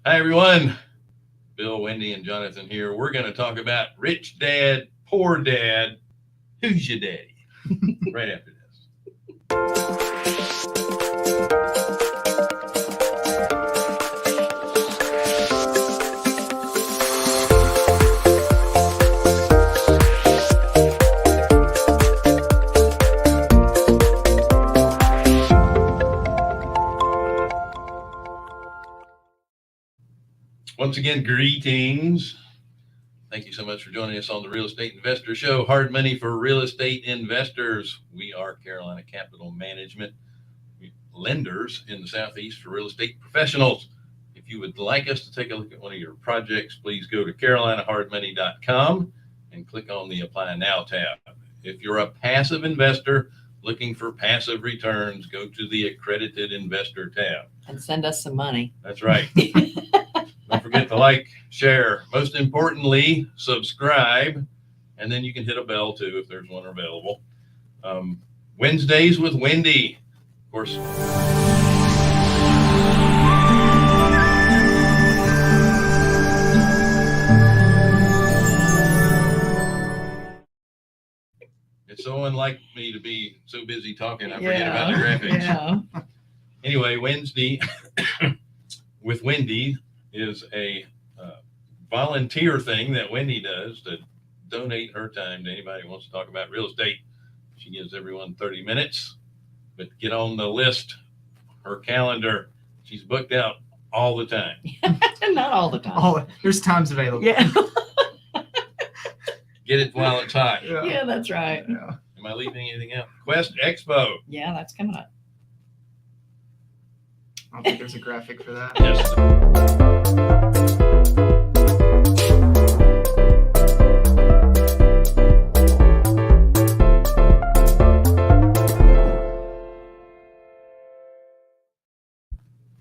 Hi, everyone. Bill, Wendy, and Jonathan here. We're going to talk about rich dad, poor dad. Who's your daddy? Right after this. Once again, greetings. Thank you so much for joining us on the Real Estate Investor Show. Hard money for real estate investors. We are Carolina Capital Management lenders in the Southeast for real estate professionals. If you would like us to take a look at one of your projects, please go to carolinahardmoney.com and click on the Apply Now tab. If you're a passive investor looking for passive returns, go to the Accredited Investor tab. And send us some money. That's right. Don't forget to like, share, most importantly, subscribe, and then you can hit a bell too if there's one available. Wednesdays with Wendy, of course. It's so unlike me to be so busy talking, I forget about the graphics. Yeah. Anyway, Wednesday with Wendy is a volunteer thing that Wendy does to donate her time to anybody who wants to talk about real estate. She gives everyone 30 minutes, but get on the list, her calendar. She's booked out all the time. Not all the time. Oh, there's times available. Yeah. Get it while it's hot. Yeah, that's right. Yeah. Am I leaving anything out? Quest Expo. Yeah, that's coming up. I don't think there's a graphic for that. Yes.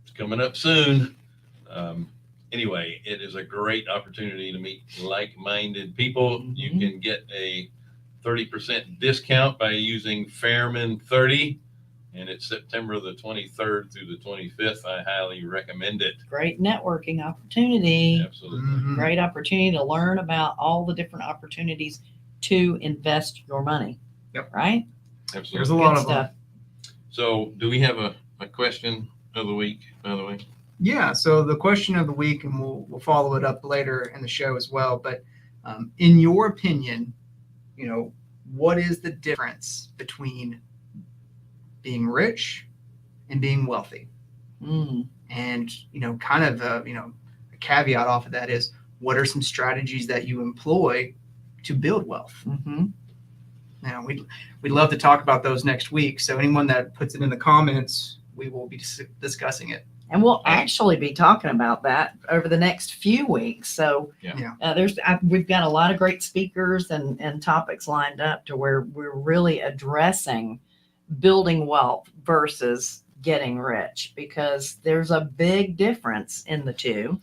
It's coming up soon. Anyway, it is a great opportunity to meet like-minded people. You can get a 30% discount by using Fairman 30, and it's September the 23rd through the 25th. I highly recommend it. Great networking opportunity. Absolutely. Mhm. Great opportunity to learn about all the different opportunities to invest your money. Yep. Right? Absolutely. There's a lot Good of them. stuff. So do we have a question of the week, by the way? Yeah. So the question of the week, and we'll follow it up later in the show as well. But in your opinion, what is the difference between being rich and being wealthy? Mm. And kind of a caveat off of that is, what are some strategies that you employ to build wealth? Mm-hmm. Now, we'd love to talk about those next week. So anyone that puts it in the comments, we will be discussing it. And we'll actually be talking about that over the next few weeks. So we've got a lot of great speakers and topics lined up to where we're really addressing building wealth versus getting rich, because there's a big difference in the two.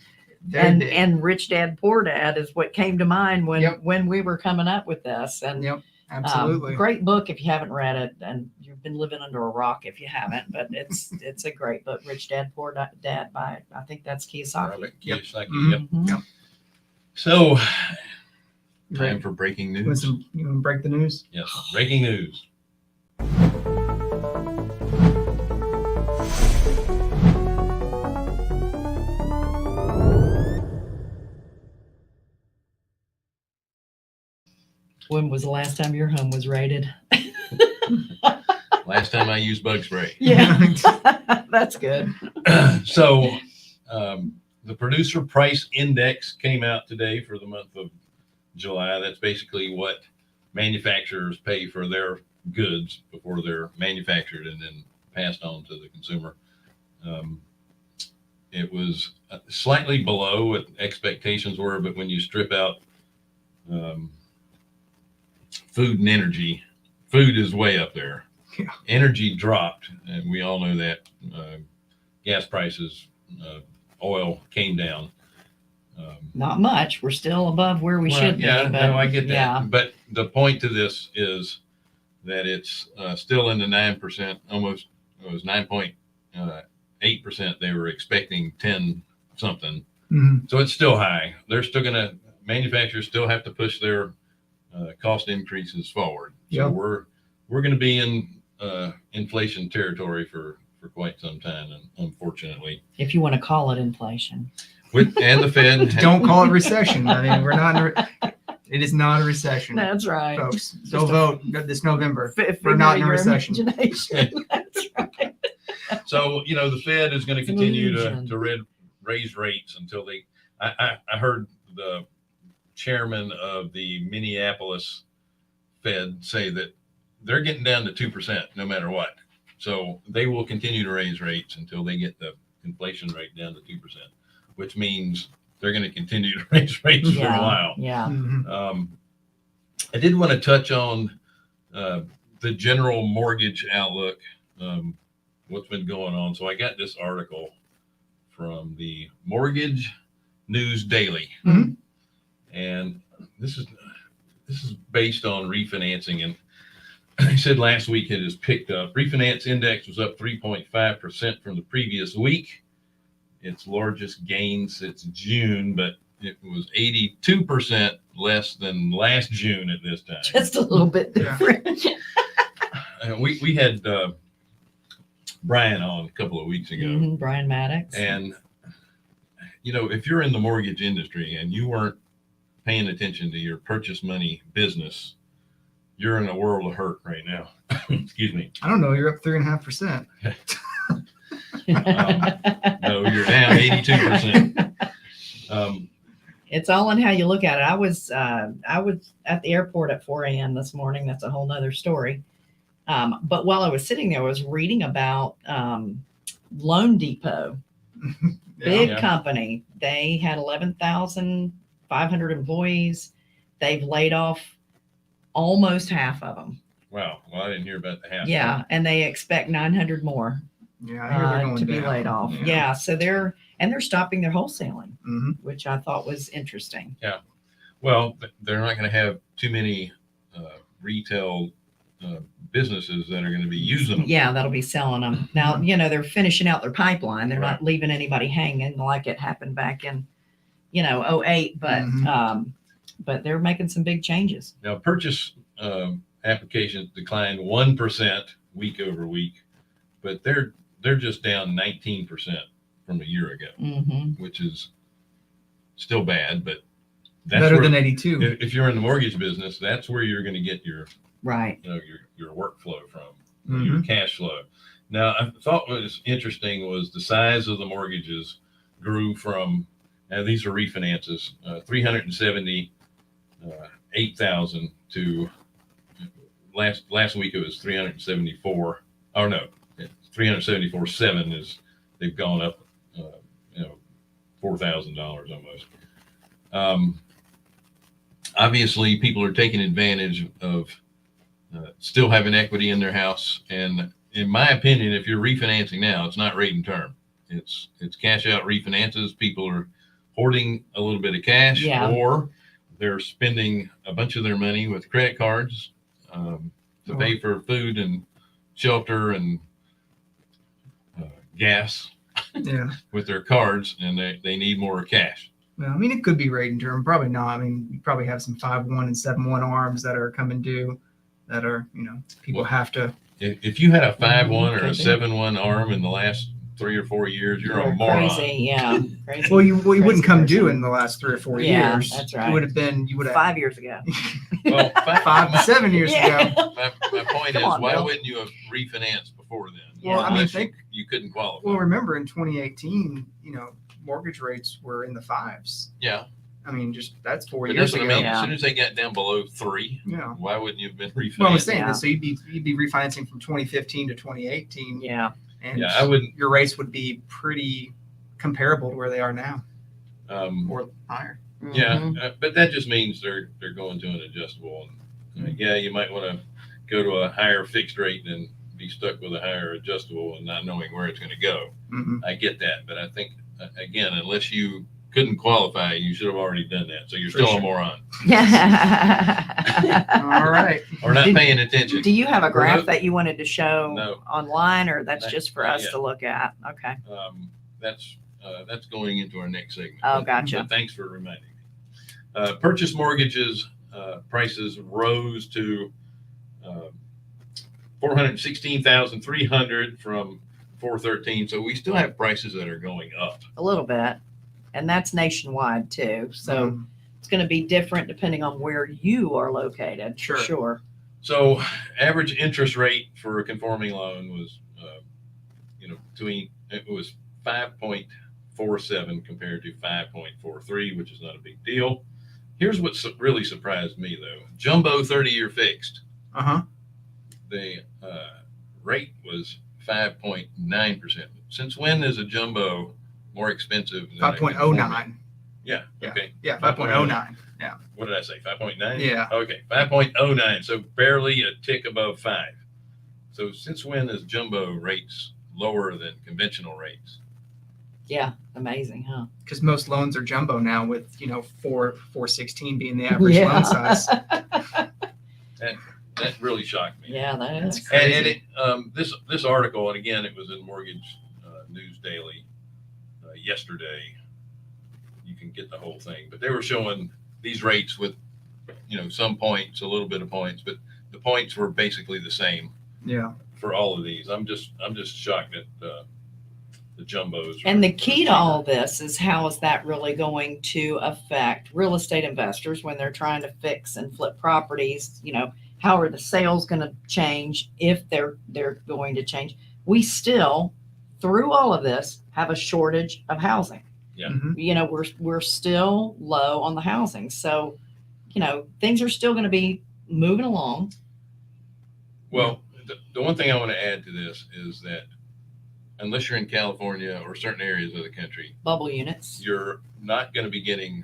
And Rich Dad, Poor Dad is what came to mind when we were coming up with this. And Yep, absolutely. Great book if you haven't read it, and you've been living under a rock if you haven't. But it's a great book, Rich Dad, Poor Dad by, I think that's Kiyosaki. Yep. Mhm. Yep. So, Right. time for breaking news. Listen, you want to break the news? Yes, breaking news. When was the last time your home was raided? Last time I used bug spray. Yeah, that's good. So, the producer price index came out today for the month of July. That's basically what manufacturers pay for their goods before they're manufactured and then passed on to the consumer. It was slightly below what expectations were, but when you strip out food and energy, food is way up there. Yeah. Energy dropped, and we all know that. Gas prices, oil came down. Not much. We're still above where we should be. Yeah, But no, I get that. Yeah. But the point to this is that it's still in the 9%, almost, it was 9.8%. They were expecting 10 something. Mhm. So it's still high. They're still manufacturers still have to push their cost increases forward. So Yep. we're going to be in inflation territory for quite some time, and unfortunately. If you want to call it inflation. And the Fed. Don't call it recession. I mean, we're not. It is not a recession. That's right. Folks. Just Go a vote this November. Figure We're not in a your recession. imagination. That's right. So, the Fed is going to It's an continue illusion. to raise rates until I heard the chairman of the Minneapolis Fed say that they're getting down to 2% no matter what. So they will continue to raise rates until they get the inflation rate down to 2%, which means they're going to continue to raise rates for a while. Yeah. Mhm. I did want to touch on the general mortgage outlook, what's been going on. So I got this article from the Mortgage News Daily, Mhm. and this is based on refinancing. And I said last week it has picked up. Refinance index was up 3.5% from the previous week. Its largest gain since June, but it was 82% less than last June at this time. Just a little bit different. We had Brian on a couple of weeks ago. Mhm, Brian Maddox. And, if you're in the mortgage industry and you weren't paying attention to your purchase money business, you're in a world of hurt right now. Excuse me. I don't know. You're up 3.5%. No, you're down 82%. It's all in how you look at it. I was at the airport at 4 a.m. this morning. That's a whole nother story. But while I was sitting there, I was reading about Loan Depot, big company. They had 11,500 employees. They've laid off almost half of them. Wow. Well, I didn't hear about the half. Yeah, and they expect 900 more Yeah, I hear they're going to be down. laid off. Yeah. Yeah, so they're stopping their wholesaling, Mhm. which I thought was interesting. Well, they're not going to have too many retail businesses that are going to be using them. Yeah, that'll be selling them. Now, they're finishing out their pipeline. They're not leaving anybody hanging like it happened back in, 08, but they're making some big changes. Now, purchase applications declined 1% week over week, but they're just down 19% from a year ago, Mm-hmm. which is still bad, but that's Better where, than 82. if you're in the mortgage business, that's where you're going to get your Right. your workflow from, Mhm. your cash flow. Now, I thought what was interesting was the size of the mortgages grew from, now these are refinances, 378,000 to last week it was 374. Oh no, 374.7 is they've gone up, $4,000 almost. Obviously, people are taking advantage of still having equity in their house, and in my opinion, if you're refinancing now, it's not rate and term. It's cash out refinances. People are hoarding a little bit of cash, Yeah. or they're spending a bunch of their money with credit cards to pay for food and shelter and gas Yeah. with their cards, and they need more cash. Well, I mean, it could be rate and term. Probably not. I mean, you probably have some 5/1 and 7/1 arms that are coming due that are, people have to. If you had a 5/1 or a could be. 7/1 arm in the last 3 or 4 years, you're a moron. Crazy, yeah. Crazy. Well, you wouldn't Crazy come person. due in the last 3 or 4 Yeah, years. that's You right. would have 5 years ago. Well, 5 to 7 years Yeah. ago. my point Come is, on, why Bill. wouldn't you have refinanced before then? Well, I mean, Unless think- you couldn't qualify. Well, remember in 2018, mortgage rates were in the 5s. Yeah, I mean, that's 4 but years that's what ago. I mean. Yeah. As soon as they got down below 3, Yeah. why wouldn't you have been refinanced? Well, I was saying Yeah. this, so you'd be refinancing from 2015 to 2018, Yeah. and Yeah, I wouldn't. your rates would be pretty comparable to where they are now, Um, or higher. yeah, Mhm. but that just means they're going to an adjustable. And yeah, you might want to go to a higher fixed rate than be stuck with a higher adjustable and not knowing where it's going to go. Mhm. I get that, but I think again, unless you couldn't qualify, you should have already done that. So you're For still sure. a moron All right. or not Did- paying attention. Do you have a graph Remote- that you wanted to show No. online, or that's Not- just for not us yet. to look at? Okay. That's That's going into our next segment. Oh, gotcha. But thanks for reminding me. Purchase mortgages prices rose to 416,300 from 413. So we still have prices that are going up. A little bit. And that's nationwide too. So Mhm. it's going to be different depending on where you are located. Sure. Sure. So average interest rate for a conforming loan was, it was 5.47 compared to 5.43, which is not a big deal. Here's what really surprised me though. Jumbo 30-year fixed. Uh-huh. The rate was 5.9%. Since when is a jumbo more expensive than 5.09. Yeah. Yeah. Okay. Yeah, 5.09. Yeah. What did I say? 5.9? Yeah. Okay. 5.09. So barely a tick above 5. So since when is jumbo rates lower than conventional rates? Yeah. Amazing, huh? Because most loans are jumbo now with, 416 being the average loan size. That really shocked me. Yeah, that is. Crazy. And this article, and again, it was in Mortgage News Daily yesterday. You can get the whole thing, but they were showing these rates with, some points, a little bit of points, but the points were basically the same Yeah. for all of these. I'm just shocked at the jumbos. And the key to all this is how is that really going to affect real estate investors when they're trying to fix and flip properties? How are the sales going to change if they're going to change? We still, through all of this, have a shortage of housing. Yeah. Mhm. We're still low on the housing. So, things are still going to be moving along. Well, the one thing I want to add to this is that unless you're in California or certain areas of the country, Bubble units. you're not going to be getting,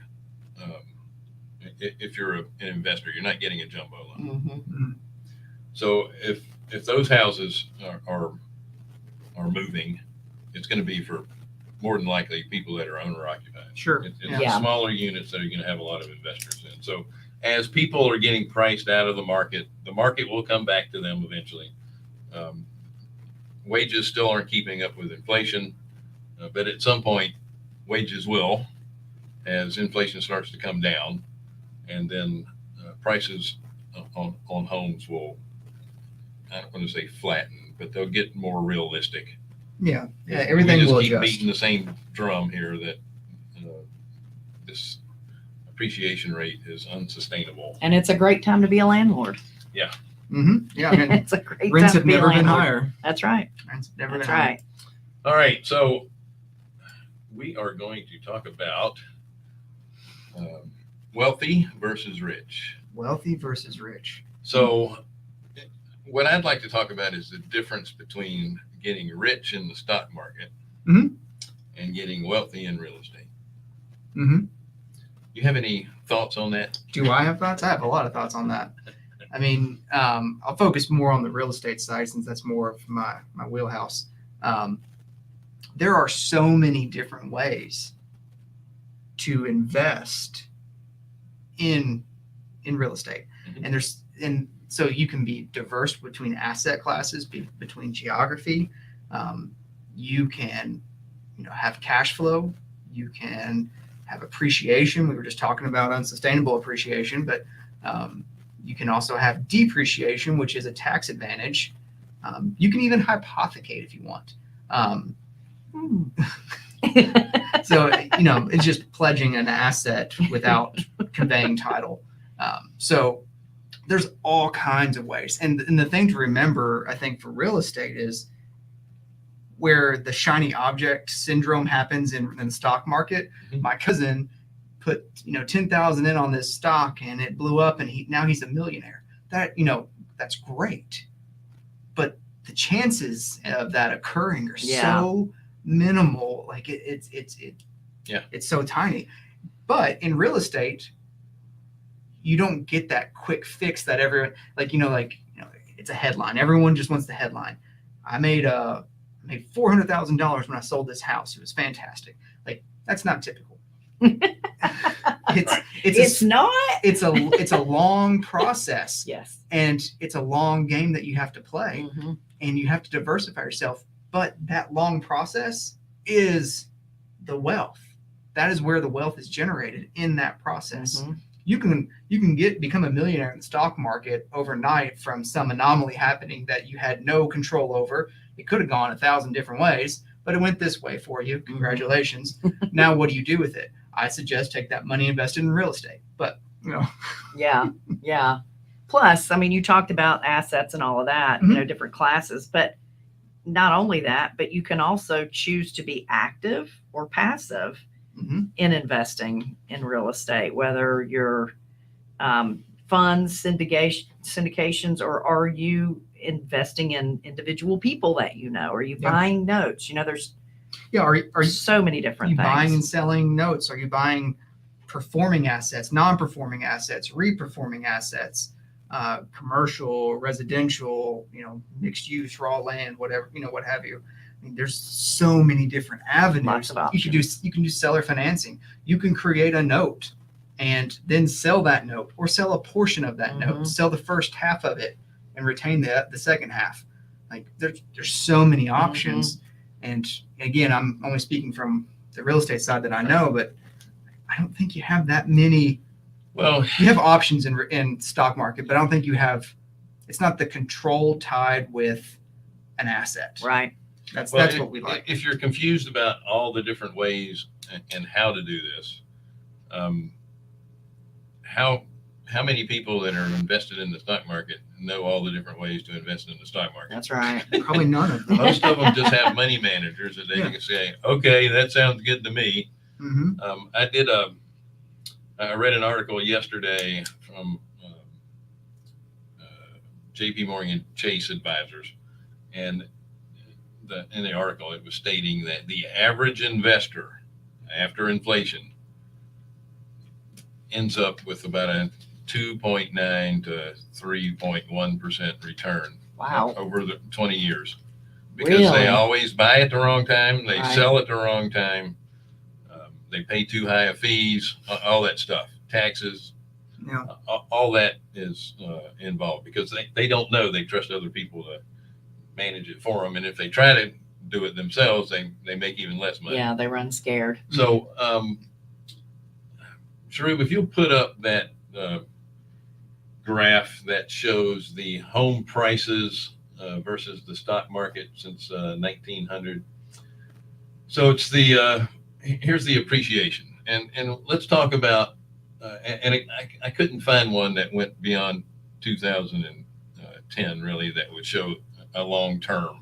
if you're an investor, you're not getting a jumbo loan. Mm-hmm. So if those houses are moving, it's going to be for more than likely people that are owner occupied. Sure. It's Yeah. smaller units that are going to have a lot of investors in. So as people are getting priced out of the market will come back to them eventually. Wages still aren't keeping up with inflation, but at some point wages will, as inflation starts to come down, and then prices on homes will, I don't want to say flatten, but they'll get more realistic. Yeah. Yeah. Everything we just will keep adjust. beating the same drum here that this appreciation rate is unsustainable. And it's a great time to be a landlord. Mm-hmm. Yeah. And It's a great rents time have to be a never been landlord. higher. That's right. Rents have never That's been higher. right. All right, so we are going to talk about wealthy versus rich. Wealthy versus rich. So what I'd like to talk about is the difference between getting rich in the stock market Mhm. and getting wealthy in real estate. Mm-hmm. You have any thoughts on that? Do I have thoughts? I have a lot of thoughts on that. I mean, I'll focus more on the real estate side since that's more of my wheelhouse. There are so many different ways to invest in real estate, Mhm. and so you can be diverse between asset classes, between geography. You can, have cash flow. You can have appreciation. We were just talking about unsustainable appreciation, but you can also have depreciation, which is a tax advantage. You can even hypothecate if you want. So, it's just pledging an asset without conveying title. So there's all kinds of ways. And the thing to remember, I think, for real estate is where the shiny object syndrome happens in the stock market. Mhm. My cousin put, 10,000 in on this stock and it blew up and now he's a millionaire. That, that's great. But the chances of that occurring are so minimal. Like it's so tiny. But in real estate, you don't get that quick fix that everyone it's a headline. Everyone just wants the headline. I made $400,000 when I sold this house. It was fantastic. Like, that's not typical. It's not. It's a long process. Yes. And it's a long game that you have to play. Mm-hmm. And you have to diversify yourself. But that long process is the wealth. That is where the wealth is generated in that process. Mhm. You can become a millionaire in the stock market overnight from some anomaly happening that you had no control over. It could have gone 1,000 different ways, but it went this way for you. Congratulations. Now, what do you do with it? I suggest take that money invested in real estate. But Yeah. Yeah. Plus, I mean, you talked about assets and all of that, different classes, but not only that, but you can also choose to be active or passive in investing in real estate, whether you're funds, syndications, or are you investing in individual people that are you buying notes? There's are so many different you things. Buying and selling notes? Are you buying performing assets, non-performing assets, reperforming assets, commercial, residential, mixed use, raw land, whatever, what have you. I mean, there's so many different avenues. Lots of options. You can do seller financing. You can create a note and then sell that note, or sell a portion of that note, sell the first half of it and retain the second half. Like there's so many options. And again, I'm only speaking from the real estate side that I know, but I don't think you have that many. Well, you have options in stock market, but I don't think you have. It's not the control tied with an asset. Right. That's what we like. If you're confused about all the different ways and how to do this, how many people that are invested in the stock market know all the different ways to invest in the stock market? That's right. Probably none of them. Most of them just have money managers that they can say, okay, that sounds good to me. I read an article yesterday from JP Morgan Chase Advisors, and in the article it was stating that the average investor after inflation ends up with about a 2.9 to 3.1% return. Wow. Over the 20 years, because they always buy at the wrong time, they sell at the wrong time, they pay too high of fees, all that stuff, taxes, all that is involved, because they don't know. They trust other people to manage it for them, and if they try to do it themselves, they make even less money. Yeah, they run scared. So Sharif, if you'll put up that graph that shows the home prices versus the stock market since 1900. So it's here's the appreciation, and let's talk about I couldn't find one that went beyond 2010 really that would show a long term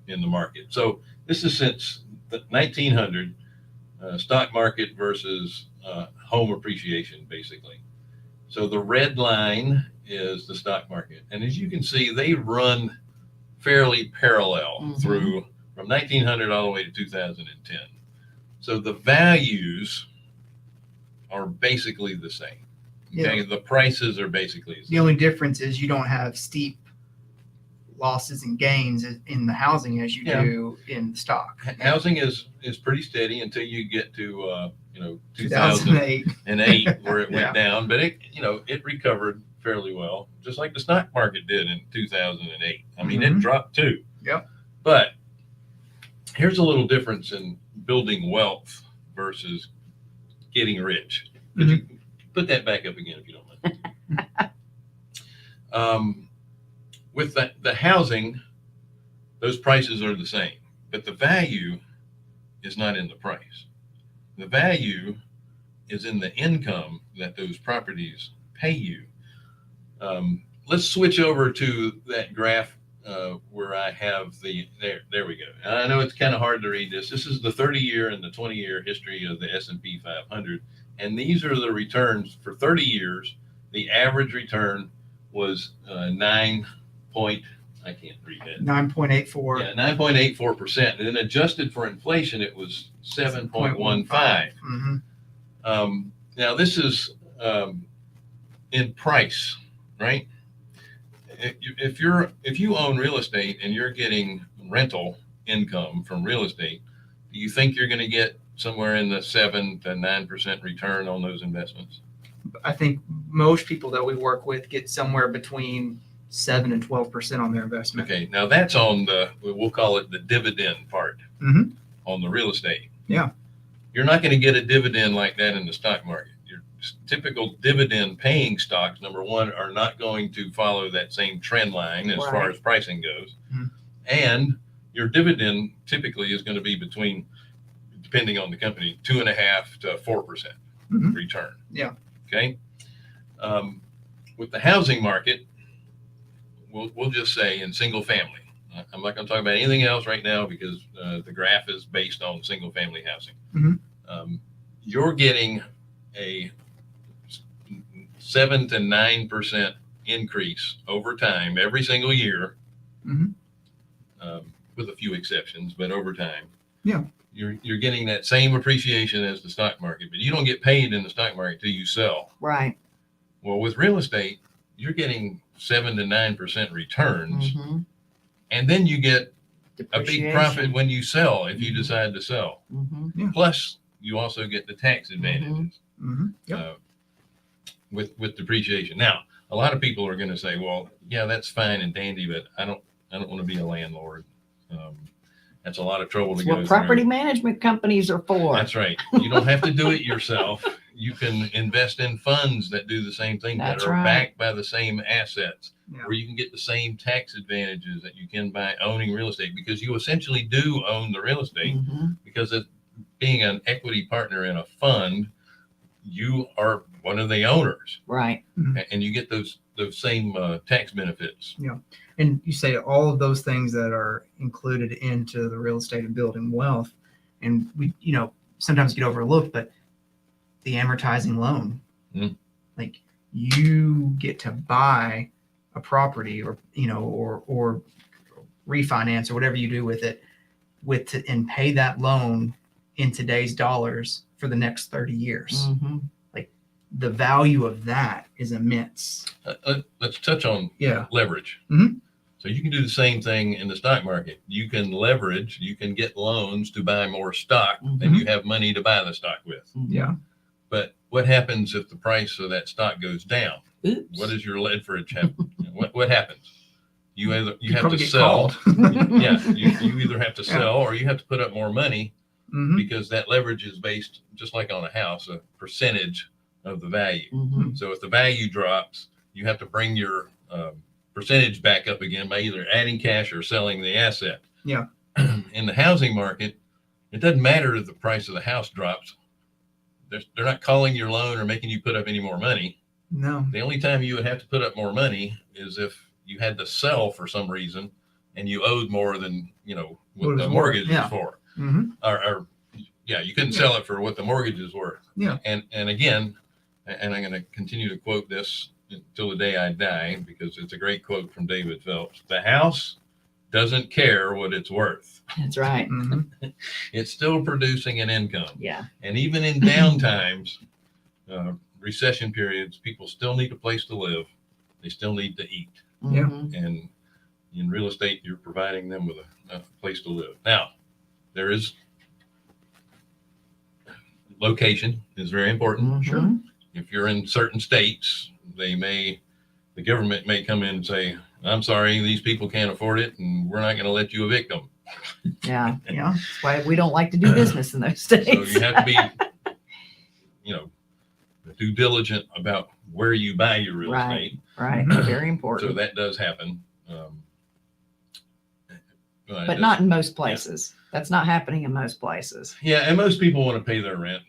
in the market. So this is since the 1900 stock market versus home appreciation, basically. So the red line is the stock market, and as you can see, they run fairly parallel through from 1900 all the way to 2010. So the values are basically the same. Okay, the prices are basically the same. The only difference is you don't have steep losses and gains in the housing as you do in the stock. Housing is pretty steady until you get to 2008 where it went down, but it recovered fairly well, just like the stock market did in 2008. I mean, it dropped too. Yep. But here's a little difference in building wealth versus getting rich. Could you put that back up again if you don't mind? With the housing, those prices are the same, but the value is not in the price. The value is in the income that those properties pay you. Let's switch over to that graph where I have there we go. And I know it's kind of hard to read this. This is the 30-year and the 20-year history of the S&P 500. And these are the returns for 30 years. The average return was 9.84%. Yeah, 9.84%. And then adjusted for inflation, it was 7.15. Now this is in price, right? If you own real estate and you're getting rental income from real estate, do you think you're going to get somewhere in the 7 to 9% return on those investments? I think most people that we work with get somewhere between 7 and 12% on their investment. Okay, now that's on we'll call it the dividend part on the real estate. Yeah. You're not going to get a dividend like that in the stock market. Your typical dividend paying stocks, number one, are not going to follow that same trend line as far Right. as pricing goes. Mm-hmm. And your dividend typically is going to be between, depending on the company, 2.5% to 4% Mhm. return. Yeah. Okay. With the housing market, we'll just say in single family. I'm not going to talk about anything else right now because the graph is based on single family housing. Mhm. You're getting a 7 to 9% increase over time every single year, Mhm. with a few exceptions, but over time. Yeah. You're getting that same appreciation as the stock market, but you don't get paid in the stock market till you sell. Right. Well, with real estate, you're getting 7 to 9% returns, Mhm. and then you get a big Depreciation. profit when you sell if you decide to sell. Mhm. Plus, you also get the tax advantages Mhm. Yep. with depreciation. Now, a lot of people are going to say, "Well, yeah, that's fine and dandy, but I don't want to be a landlord. That's a lot of trouble to That's go what property through." management companies are for. That's right. You don't have to do it yourself. You can invest in funds that do the same thing, That's that are right. backed by the same assets, Yeah. where you can get the same tax advantages that you can by owning real estate, because you essentially do own the real estate. Mhm. Because of being an equity partner in a fund, you are one of the owners, Right. and you get those same tax benefits. And you say all of those things that are included into the real estate and building wealth, and we, sometimes get overlooked, but the amortizing loan, like you get to buy a property, or or refinance or whatever you do with it, and pay that loan in today's dollars for the next 30 years. Mhm. The value of that is immense. Let's touch on Yeah. leverage. Mhm. So you can do the same thing in the stock market. You can leverage, you can get loans to buy more stock than you have money to buy the stock with. Yeah. But what happens if the price of that stock goes down? Oops. What does your leverage have? What happens? You have probably to get sell. called. Yeah, you either have to sell or you have to put up more money, Mhm. because that leverage is based, just like on a house, a percentage of the value. Mhm. So if the value drops, you have to bring your percentage back up again by either adding cash or selling the asset. Yeah. In the housing market, it doesn't matter if the price of the house drops. They're not calling your loan or making you put up any more money. No. The only time you would have to put up more money is if you had to sell for some reason and you owed more than what the mortgage was for. Mhm. Or you couldn't sell it for what the mortgage is worth. Yeah. And again, and I'm going to continue to quote this until the day I die, because it's a great quote from David Phelps. The house doesn't care what it's worth. That's right. Mhm. It's still producing an income. Yeah. And even in down times, recession periods, people still need a place to live. They still need to eat. Yeah. Mhm. And in real estate, you're providing them with a place to live. Now, there is location is very important. Mhm. Sure. If you're in certain states, the government may come in and say, "I'm sorry, these people can't afford it, and we're not going to let you evict them." Yeah. Yeah. That's why we don't like to do business in those states. So you have to be, due diligent about where you buy your real Right. estate. Right. Mhm. Very So important. that does happen. But not in most places. That's not happening in most places. Yeah, and most people want to pay their rent.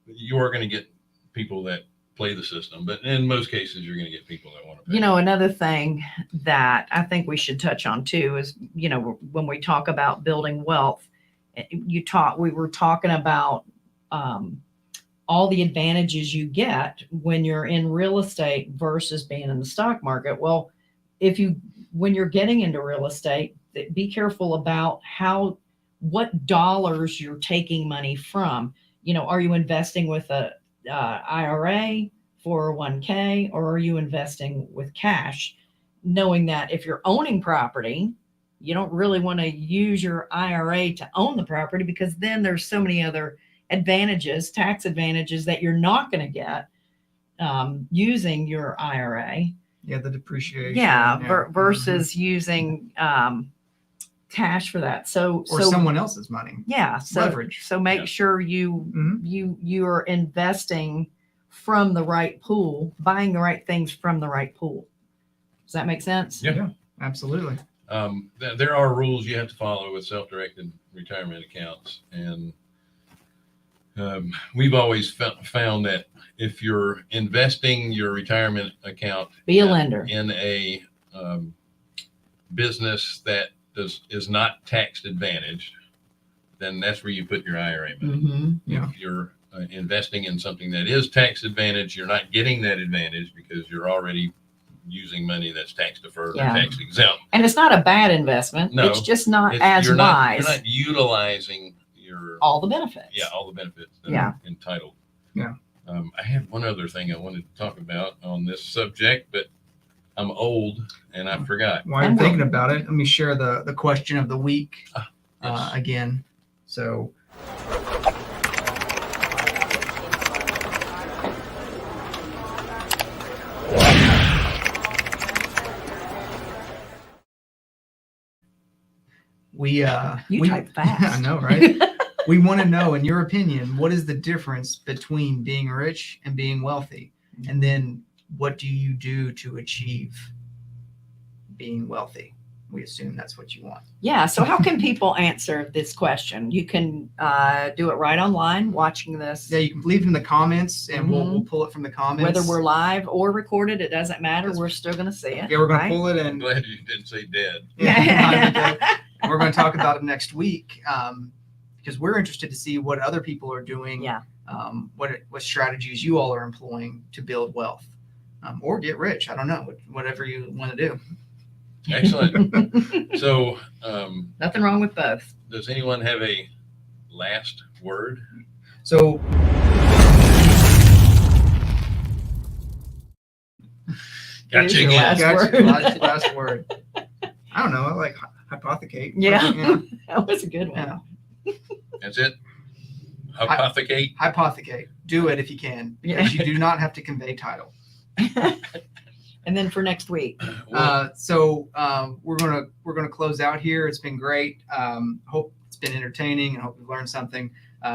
You are going to get people that play the system, but in most cases, you're going to get people that want to pay. Another thing that I think we should touch on too is, when we talk about building wealth, we were talking about all the advantages you get when you're in real estate versus being in the stock market. Well, when you're getting into real estate, be careful about what dollars you're taking money from. Are you investing with a IRA, 401k, or are you investing with cash? Knowing that if you're owning property, you don't really want to use your IRA to own the property, because then there's so many other advantages, tax advantages, that you're not going to get using your IRA. Yeah. The depreciation. Yeah. Versus using cash for that. So or someone else's money. yeah, so Leverage. So make sure you are investing from the right pool, buying the right things from the right pool. Does that make sense? Yeah. Absolutely. There are rules you have to follow with self-directed retirement accounts, and we've always found that if you're investing your retirement account, Be a lender in a business that is not tax advantaged, then that's where you put your IRA money. Mm-hmm. Yeah. If you're investing in something that is tax advantage, you're not getting that advantage because you're already using money that's tax deferred or tax exempt. And it's not a bad investment. No, it's just not as wise. You're not utilizing all the benefits. Yeah, all the benefits that Yeah. are entitled. Yeah. I had one other thing I wanted to talk about on this subject, but I'm old and I forgot. While you're thinking about it, let me share the question of the week Yes. again. So you type fast. I know, right? We want to know, in your opinion, what is the difference between being rich and being wealthy? And then what do you do to achieve being wealthy? We assume that's what you want. Yeah. So how can people answer this question? You can do it right online watching this. Yeah, you can leave in the comments and we'll pull it from the comments. Whether we're live or recorded, it doesn't matter. We're still going to see it. Yeah, we're going right? to pull it I'm in. glad you didn't say dead. Yeah, we're going to talk about it next week because we're interested to see what other people are doing. Yeah. What strategies you all are employing to build wealth or get rich. I don't know, whatever you want to do. Excellent. So, Nothing wrong with both. does anyone have a last word? So Here's your again. last word. I don't know. I like hypothecate. Yeah. That was a good one. Yeah. That's it. Hypothecate. Hypothecate. Do it if you can, because you do not have to convey title. And then for next week. So we're gonna close out here. It's been great. Hope it's been entertaining and hope you've learned something.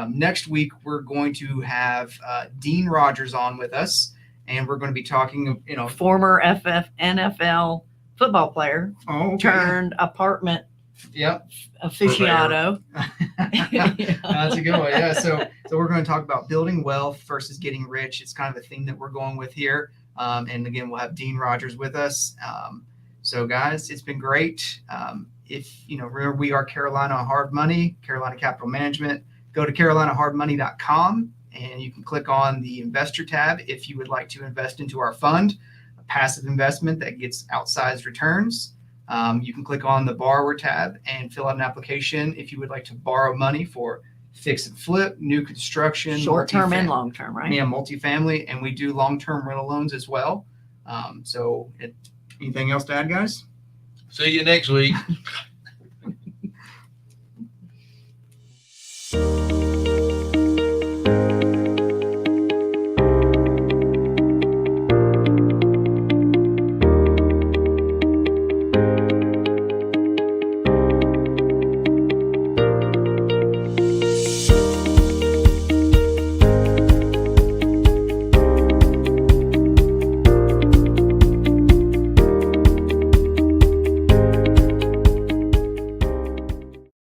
Next week we're going to have Dean Rogers on with us, and we're going to be talking. Former NFL football player turned apartment aficionado. That's a good one. Yeah. So we're going to talk about building wealth versus getting rich. It's kind of a theme that we're going with here. And again, we'll have Dean Rogers with us. So guys, it's been great. If remember, we are Carolina Hard Money, Carolina Capital Management. Go to carolinahardmoney.com and you can click on the investor tab if you would like to invest into our fund, a passive investment that gets outsized returns. You can click on the borrower tab and fill out an application if you would like to borrow money for fix and flip, new construction, short-term and long-term, right? Yeah, multifamily, and we do long-term rental loans as well. Anything else to add, guys? See you next week.